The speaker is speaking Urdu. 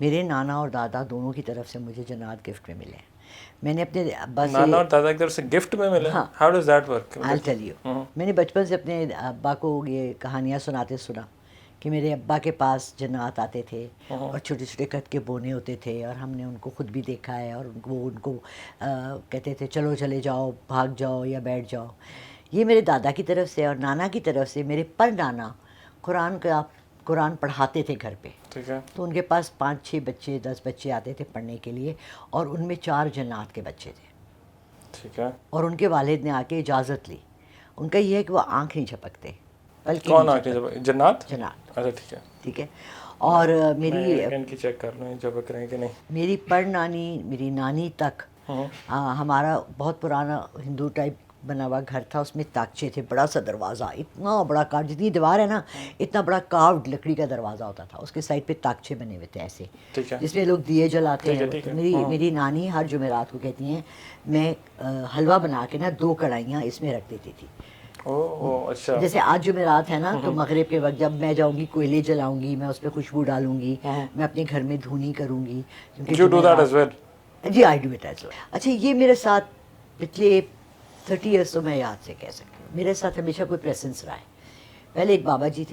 میرے نانا اور دادا دونوں کی طرف سے مجھے جنات گفٹ میں ملے ہیں. میں نے اپنے ابا سے, نانا اور دادا کی طرف سے گفٹ میں ملے؟ How does that work? I'll tell you. میں نے بچپن سے اپنے ابا کو یہ کہانیاں سناتے سنا کہ میرے ابا کے پاس جنات آتے تھے اور چھوٹے چھوٹے کٹ کے بونے ہوتے تھے, اور ہم نے ان کو خود بھی دیکھا ہے, اور ان کو کہتے تھے چلو چلے جاؤ, بھاگ جاؤ یا بیٹھ جاؤ. یہ میرے دادا کی طرف سے. اور نانا کی طرف سے میرے پر نانا قرآن پڑھاتے تھے گھر پہ. ٹھیک ہے. تو ان کے پاس 5-6 بچے 10 بچے آتے تھے پڑھنے کے لیے, اور ان میں 4 جنات کے بچے تھے. ٹھیک ہے. اور ان کے والد نے آ کے اجازت لی. ان کا یہ ہے کہ وہ آنکھ نہیں جھپکتے, بلکہ کون آ کے جنات؟ جنات. اچھا ٹھیک ہے. ٹھیک ہے. اور میری ان کی چیک کر لیں جھپک رہے ہیں کہ نہیں. میری پر نانی, میری نانی تک ہمارا بہت پرانا ہندو ٹائپ بنا ہوا گھر تھا, اس میں تاکچے تھے, بڑا سا دروازہ, اتنا بڑا کارڈ, جتنی دیوار ہے نا اتنا بڑا کارڈ لکڑی کا دروازہ ہوتا تھا. اس کے سائڈ پہ تاکچے بنے ہوئے تھے ایسے, جس میں لوگ دیے جلاتے ہیں. میری نانی ہر جمعرات کو کہتی ہیں میں حلوہ بنا کے نا 2 کڑھائیاں اس میں رکھ دیتی تھی. اچھا. جیسے آج جمعرات ہے نا, تو مغرب کے وقت جب میں جاؤں گی کوئلے جلاؤں گی, میں اس پہ خوشبو ڈالوں گی, میں اپنے گھر میں دھونی کروں گی. You do that as well? جی I do it as well. اچھا, یہ میرے ساتھ پچھلے 30 ایئرس تو میں یاد سے کہہ سکتی ہوں, میرے ساتھ ہمیشہ کوئی پریسنس رہا ہے. پہلے ایک بابا جی تھے